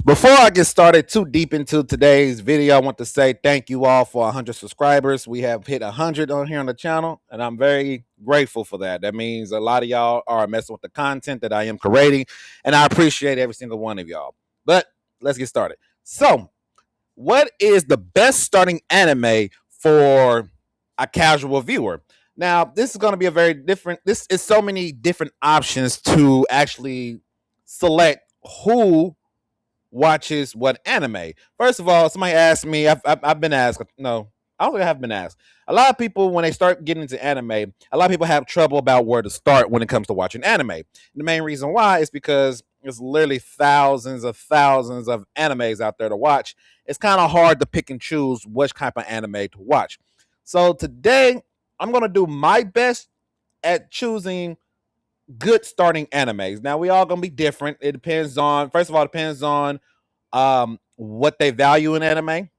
Before I get started too deep into today's video, I want to say thank you all for 100 subscribers. We have hit 100 on here on the channel, and I'm very grateful for that. That means a lot of y'all are messing with the content that I am creating, and I appreciate every single one of y'all. But let's get started. So, what is the best starting anime for a casual viewer? Now, this is going to be a very different. This is so many different options to actually select who watches what anime. First of all, somebody asked me. I've been asked. No, I don't think I have been asked. A lot of people, when they start getting into anime, a lot of people have trouble about where to start when it comes to watching anime. And the main reason why is because there's literally thousands of animes out there to watch. It's kind of hard to pick and choose which type of anime to watch. So today, I'm gonna do my best at choosing good starting animes. Now we all gonna be different. It depends on first of all, it depends on what they value in anime,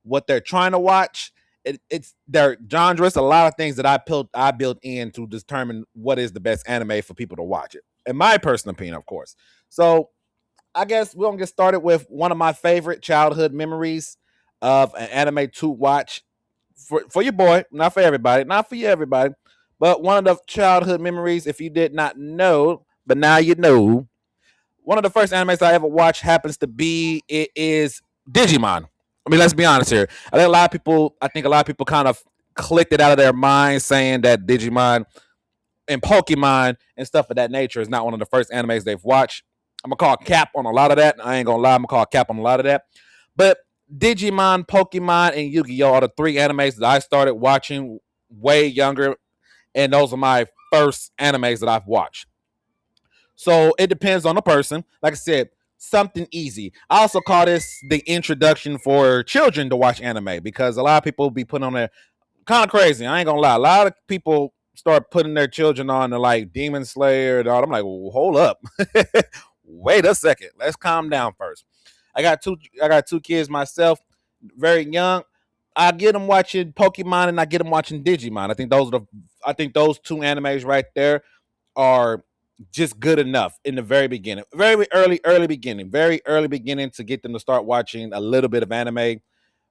what they're trying to watch. It's their genres, a lot of things that I built in to determine what is the best anime for people to watch it. In my personal opinion, of course. So I guess we're gonna get started with one of my favorite childhood memories of an anime to watch for your boy, not for everybody, not for you everybody, but one of the childhood memories. If you did not know, but now you know, one of the first animes I ever watched happens to be it is Digimon. I mean, let's be honest here. I think a lot of people kind of clicked it out of their mind, saying that Digimon and Pokemon and stuff of that nature is not one of the first animes they've watched. I'm gonna call cap on a lot of that. I ain't gonna lie, I'm gonna call cap on a lot of that. But Digimon, Pokemon, and Yu-Gi-Oh are the three animes that I started watching way younger, and those are my first animes that I've watched. So it depends on the person. Like I said, something easy. I also call this the introduction for children to watch anime because a lot of people be putting on their kind of crazy. I ain't gonna lie. A lot of people start putting their children on to like Demon Slayer and all. I'm like, well, hold up. Wait a second. Let's calm down first. I got two kids myself, very young. I get them watching Pokemon and I get them watching Digimon. I think those two animes right there are just good enough in the very beginning. Very early beginning to get them to start watching a little bit of anime.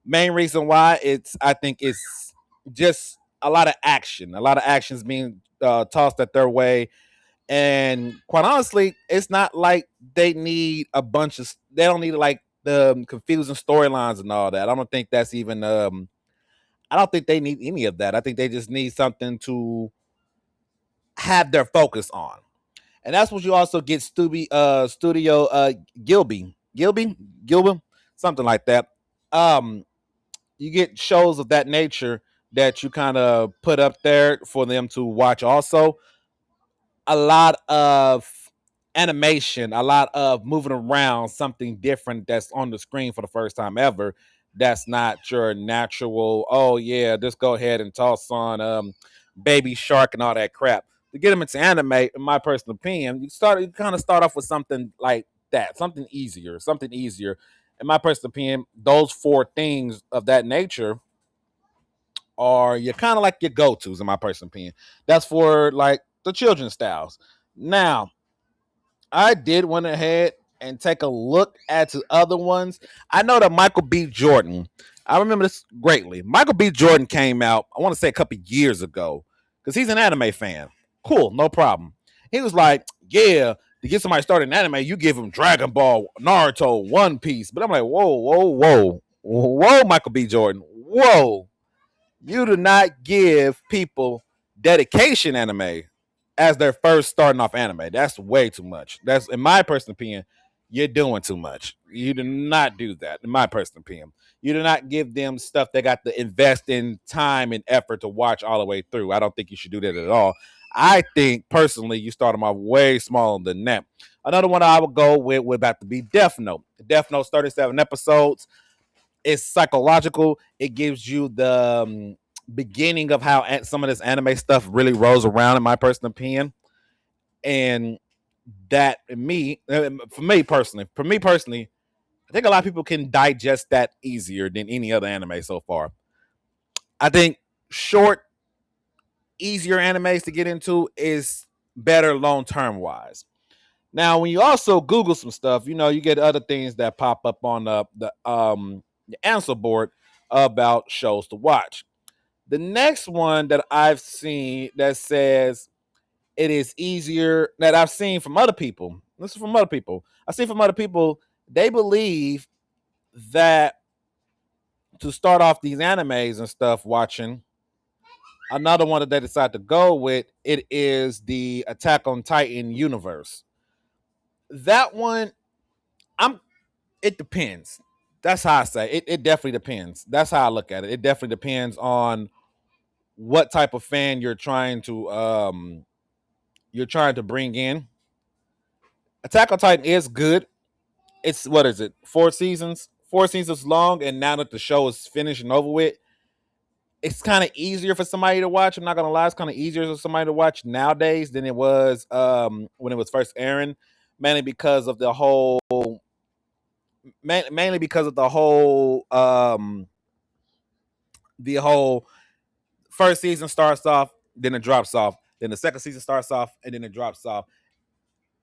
Main reason why I think it's just a lot of action. A lot of actions being tossed at their way. And quite honestly, it's not like they don't need like the confusing storylines and all that. I don't think they need any of that. I think they just need something to have their focus on. And that's what you also get Studio Gilby, something like that. Um, you get shows of that nature that you kind of put up there for them to watch. Also, a lot of animation, a lot of moving around, something different that's on the screen for the first time ever. That's not your natural. Oh yeah, just go ahead and toss on Baby Shark and all that crap. To get them into anime, in my personal opinion, you kind of start off with something like that, something easier. In my personal opinion, those four things of that nature are you kind of like your go tos. In my personal opinion, that's for like the children's styles. Now, I did went ahead and take a look at the other ones. I know that Michael B. Jordan. I remember this greatly. Michael B. Jordan came out, I want to say a couple years ago, because he's an anime fan. Cool, no problem. He was like, "Yeah, to get somebody started in anime, you give them Dragon Ball, Naruto, One Piece." But I'm like, whoa, Michael B. Jordan, whoa! You do not give people dedication anime as their first starting off anime. That's way too much. That's in my personal opinion. You're doing too much. You do not do that. In my personal opinion, you do not give them stuff they got to invest in time and effort to watch all the way through. I don't think you should do that at all. I think personally, you start them off way smaller than that. Another one I would go with would have to be Death Note. Death Note's 37 episodes. It's psychological. It gives you the beginning of how some of this anime stuff really rolls around, in my personal opinion. And that for me personally, I think a lot of people can digest that easier than any other anime so far. I think short, easier animes to get into is better long term wise. Now, when you also Google some stuff, you get other things that pop up on the answer board about shows to watch. The next one that I've seen that says it is easier that I've seen from other people. This is from other people. I see from other people, they believe that to start off these animes and stuff watching, another one that they decide to go with, it is the Attack on Titan universe. That one, I'm it depends. That's how I say it definitely depends. That's how I look at it. It definitely depends on what type of fan you're trying to bring in. Attack on Titan is good. It's what is it? 4 seasons? 4 seasons long, and now that the show is finished and over with, it's kind of easier for somebody to watch. I'm not gonna lie, it's kind of easier for somebody to watch nowadays than it was when it was first airing, mainly because of the whole mainly because of the whole first season starts off, then it drops off, then the second season starts off, and then it drops off.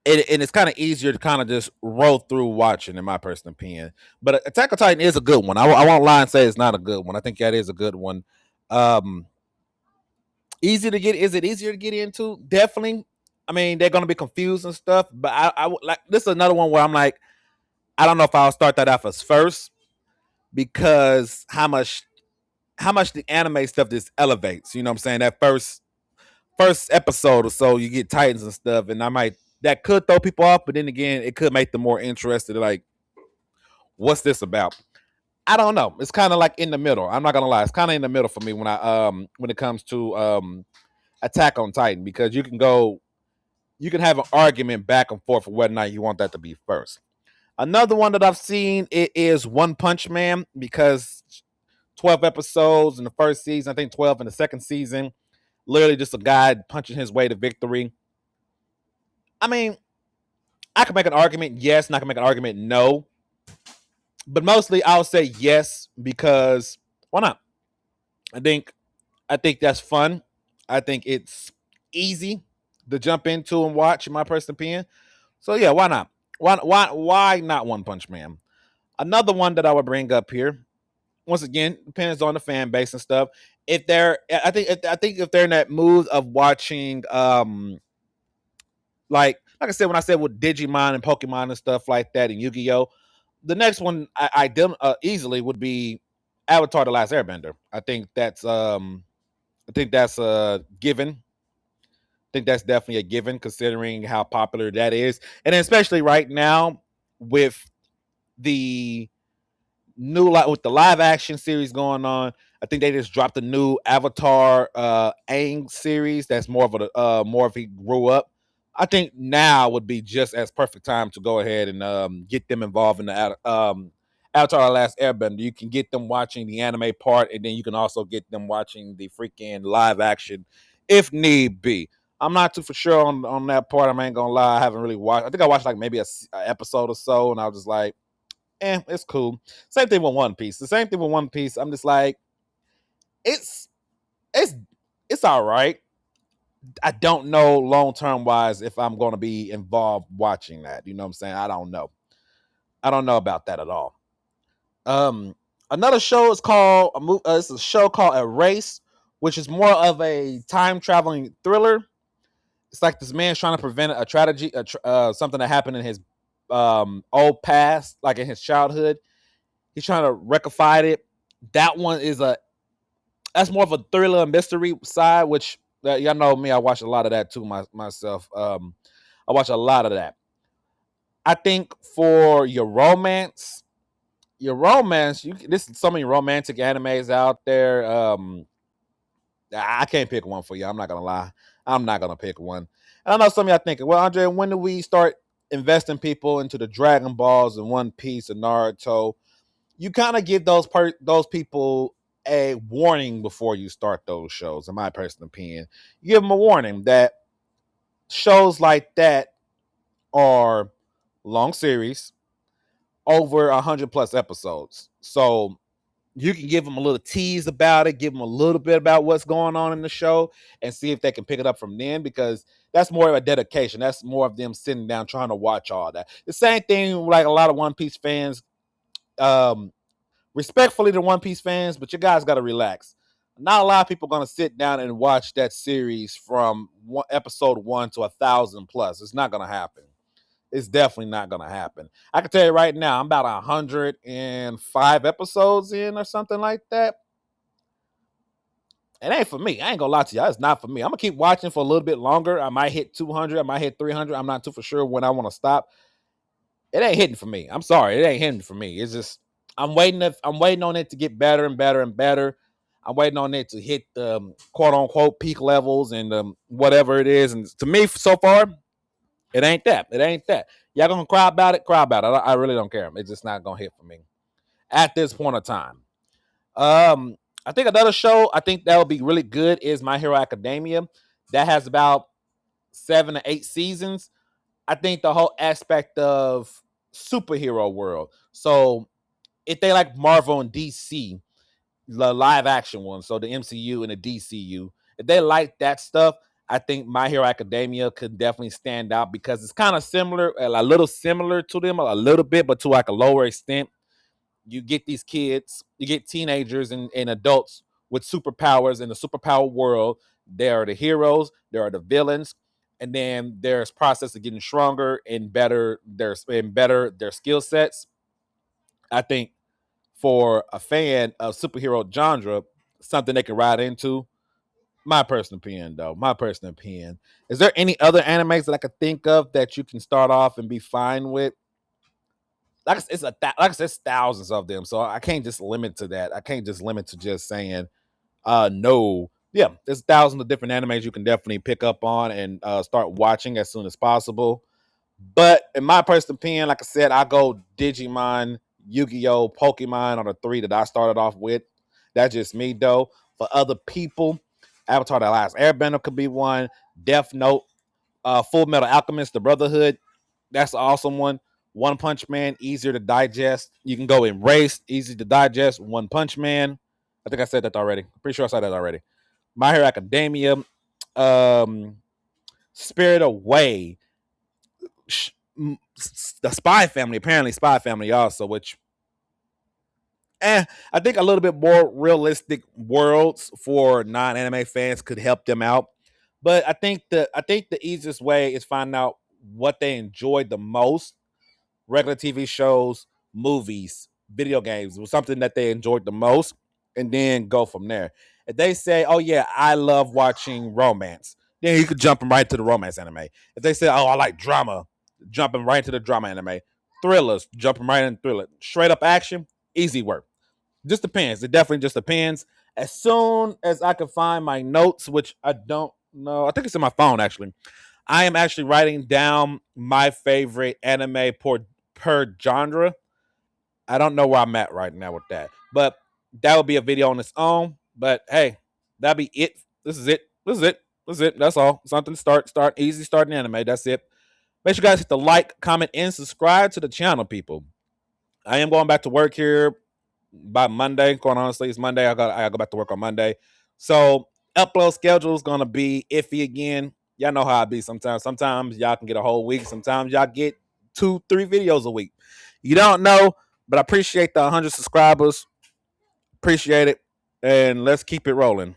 And it's kind of easier to kind of just roll through watching, in my personal opinion. But Attack on Titan is a good one. I won't lie and say it's not a good one. I think that is a good one. Um, Easy to get? Is it easier to get into? Definitely. I mean, they're gonna be confused and stuff. But I would like this is another one where I'm like, I don't know if I'll start that off as first because how much the anime stuff just elevates. You know what I'm saying? That first episode or so, you get Titans and stuff, and that could throw people off, but then again, it could make them more interested. Like, what's this about? I don't know. It's kind of like in the middle. I'm not gonna lie. It's kind of in the middle for me when it comes to Attack on Titan because you can have an argument back and forth for whether or not you want that to be first. Another one that I've seen it is One Punch Man because 12 episodes in the first season, I think 12 in the second season. Literally just a guy punching his way to victory. I mean, I can make an argument yes, and I can make an argument no. But mostly I'll say yes because why not? I think I think that's fun. I think it's easy to jump into and watch, in my personal opinion. So yeah, why not? Why not One Punch Man? Another one that I would bring up here, once again, depends on the fan base and stuff. If they're, I think if they're in that mood of watching, like I said when I said with Digimon and Pokemon and stuff like that, and Yu Gi Oh, the next one easily would be Avatar: The Last Airbender. I think that's a given. I think that's definitely a given considering how popular that is, and especially right now with the with the live action series going on. I think they just dropped a new Avatar Aang series that's more of he grew up. I think now would be just as perfect time to go ahead and get them involved in the Avatar: The Last Airbender. You can get them watching the anime part, and then you can also get them watching the freaking live action if need be. I'm not too for sure on that part. I ain't gonna lie. I haven't really watched. I think I watched like maybe a episode or so, and I was just like, it's cool. Same thing with One Piece. The same thing with One Piece. I'm just like, it's it's it's all right. I don't know long term wise if I'm going to be involved watching that. You know what I'm saying? I don't know. I don't know about that at all. Um, Another show is called it's a show called Erase, which is more of a time traveling thriller. It's like this man's trying to prevent a tragedy, something that happened in his old past, like in his childhood. He's trying to rectify it. That one is that's more of a thriller and mystery side, which y'all know me. I watch a lot of that too myself. I watch a lot of that. I think for your romance, this is so many romantic animes out there. I can't pick one for you. I'm not gonna lie. I'm not gonna pick one. And I know some of y'all thinking, well, Andre, when do we start investing people into the Dragon Balls and One Piece and Naruto? You kind of give those people a warning before you start those shows. In my personal opinion, you give them a warning that shows like that are long series, over 100 plus episodes. So you can give them a little tease about it, give them a little bit about what's going on in the show, and see if they can pick it up from then, because that's more of a dedication. That's more of them sitting down trying to watch all that. The same thing like a lot of One Piece fans. Um, Respectfully to One Piece fans, but you guys got to relax. Not a lot of people are going to sit down and watch that series from episode 1 to 1,000 plus. It's not going to happen. It's definitely not going to happen. I can tell you right now, I'm about 105 episodes in or something like that. It ain't for me. I ain't gonna lie to y'all. It's not for me. I'm gonna keep watching for a little bit longer. I might hit 200. I might hit 300. I'm not too for sure when I want to stop. It ain't hitting for me. I'm sorry. It ain't hitting for me. It's just I'm waiting on it to get better and better and better. I'm waiting on it to hit the quote unquote peak levels and whatever it is. And to me, so far, it ain't that. It ain't that. Y'all gonna cry about it? Cry about it. I really don't care. It's just not gonna hit for me at this point of time. I think another show I think that would be really good is My Hero Academia. That has about 7 to 8 seasons. I think the whole aspect of superhero world. So if they like Marvel and DC, the live action ones, so the MCU and the DCU, if they like that stuff, I think My Hero Academia could definitely stand out because it's kind of similar, a little similar to them, a little bit, but to like a lower extent. You get these kids, you get teenagers and adults with superpowers in the superpower world. There are the heroes, there are the villains, and then there's process of getting stronger and better their skill sets. I think for a fan of superhero genre, something they can ride into. My personal opinion, though. My personal opinion. Is there any other animes that I could think of that you can start off and be fine with? Like I said, it's thousands of them, so I can't just limit to that. I can't just limit to just saying no. Yeah, there's thousands of different animes you can definitely pick up on and start watching as soon as possible. But in my personal opinion, like I said, I go Digimon, Yu-Gi-Oh, Pokemon are the three that I started off with. That's just me though. For other people, Avatar: The Last Airbender could be one. Death Note, Full Metal Alchemist, The Brotherhood, that's an awesome one. One Punch Man, easier to digest. You can go Erased, easy to digest. One Punch Man. I think I said that already. Pretty sure I said that already. My Hero Academia, um, Spirit Away, the Spy Family. Apparently, Spy Family also, which I think a little bit more realistic worlds for non-anime fans could help them out. But I think the easiest way is find out what they enjoyed the most: regular TV shows, movies, video games was something that they enjoyed the most, and then go from there. If they say, "Oh yeah, I love watching romance," then you could jump them right to the romance anime. If they say, "Oh, I like drama," jumping right into the drama anime. Thrillers, jumping right into thriller. Straight up action, easy work. Just depends. It definitely just depends. As soon as I can find my notes, which I don't know, I think it's in my phone actually. I am actually writing down my favorite anime per genre. I don't know where I'm at right now with that, but that would be a video on its own. But hey, that'd be it. This is it. This is it. This is it. That's all. Something to start easy starting anime. That's it. Make sure you guys hit the like, comment, and subscribe to the channel, people. I am going back to work here by Monday. Quite honestly, it's Monday. I gotta go back to work on Monday. So upload schedule is gonna be iffy again. Y'all know how I be sometimes. Sometimes y'all can get a whole week. Sometimes y'all get 2, 3 videos a week. You don't know, but I appreciate the 100 subscribers. Appreciate it. And let's keep it rolling.